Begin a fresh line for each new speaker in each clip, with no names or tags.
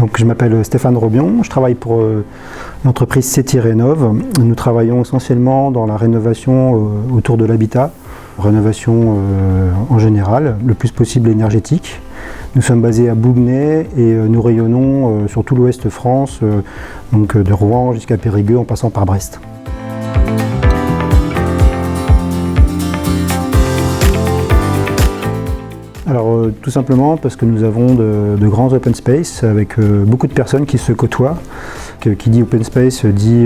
Donc, je m'appelle Stéphane Robion, je travaille pour l'entreprise CETI Rénov'. Nous travaillons essentiellement dans la rénovation autour de l'habitat, rénovation en général, le plus possible énergétique. Nous sommes basés à Bouguenais et nous rayonnons sur tout l'ouest France, donc de Rouen jusqu'à Périgueux en passant par Brest. Alors tout simplement parce que nous avons de grands open space avec beaucoup de personnes qui se côtoient. Qui dit open space dit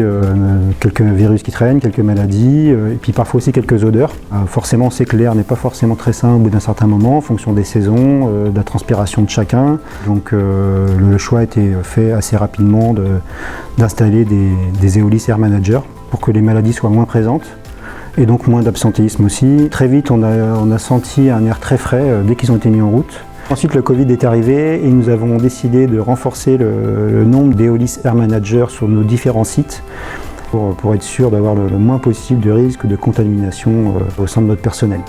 quelques virus qui traînent, quelques maladies, et puis parfois aussi quelques odeurs. Forcément, on sait que l'air n'est pas forcément très sain au bout d'un certain moment, en fonction des saisons, de la transpiration de chacun. Donc le choix a été fait assez rapidement d'installer des Eolis Air Manager pour que les maladies soient moins présentes. Et donc moins d'absentéisme aussi. Très vite, on a senti un air très frais dès qu'ils ont été mis en route. Ensuite, le Covid est arrivé et nous avons décidé de renforcer le nombre d'Eolis Air Manager sur nos différents sites pour être sûr d'avoir le moins possible de risque de contamination au sein de notre personnel.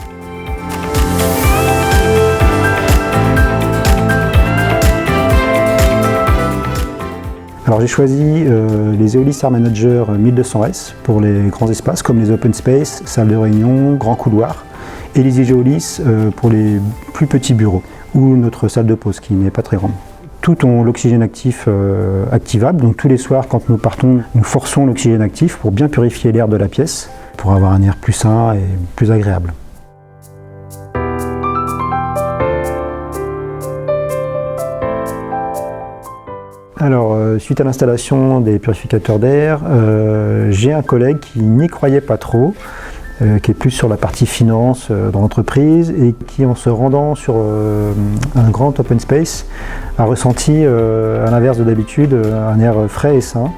Alors j'ai choisi les Eolis Air Manager 1200S pour les grands espaces comme les open space, salles de réunion, grands couloirs, et les Eolis pour les plus petits bureaux ou notre salle de pause qui n'est pas très grande. Tout ont l'oxygène actif activable, donc tous les soirs quand nous partons, nous forçons l'oxygène actif pour bien purifier l'air de la pièce, pour avoir un air plus sain et plus agréable. Alors, suite à l'installation des purificateurs d'air, j'ai un collègue qui n'y croyait pas trop, qui est plus sur la partie finance dans l'entreprise et qui, en se rendant sur un grand open space, a ressenti, à l'inverse de d'habitude, un air frais et sain.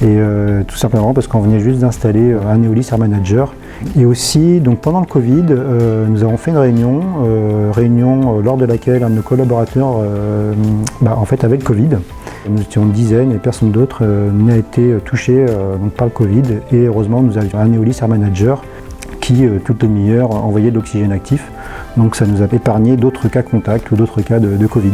Et tout simplement parce qu'on venait juste d'installer un Eolis Air Manager. Et aussi, donc pendant le Covid, nous avons fait une réunion lors de laquelle un de nos collaborateurs en fait avait le Covid. Nous étions une dizaine et personne d'autre n'a été touché par le Covid. Et heureusement, nous avions un Eolis Air Manager qui, toute demi-heure, envoyait de l'oxygène actif. Donc ça nous a épargné d'autres cas contacts ou d'autres cas de Covid.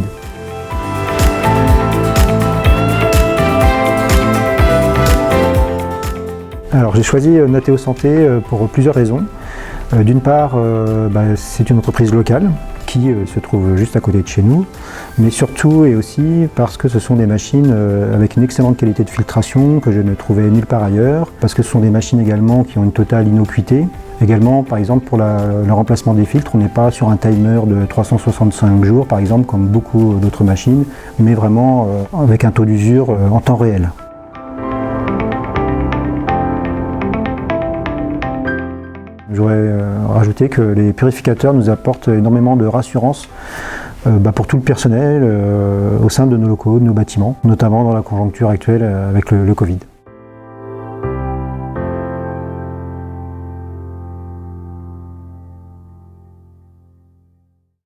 Alors j'ai choisi Nateo Santé pour plusieurs raisons. D'une part, c'est une entreprise locale qui se trouve juste à côté de chez nous, mais surtout et aussi parce que ce sont des machines avec une excellente qualité de filtration que je ne trouvais nulle part ailleurs, parce que ce sont des machines également qui ont une totale innocuité. Également, par exemple, pour le remplacement des filtres, on n'est pas sur un timer de 365 jours, par exemple, comme beaucoup d'autres machines, mais vraiment avec un taux d'usure en temps réel. Je voudrais rajouter que les purificateurs nous apportent énormément de rassurance pour tout le personnel au sein de nos locaux, de nos bâtiments, notamment dans la conjoncture actuelle avec le Covid.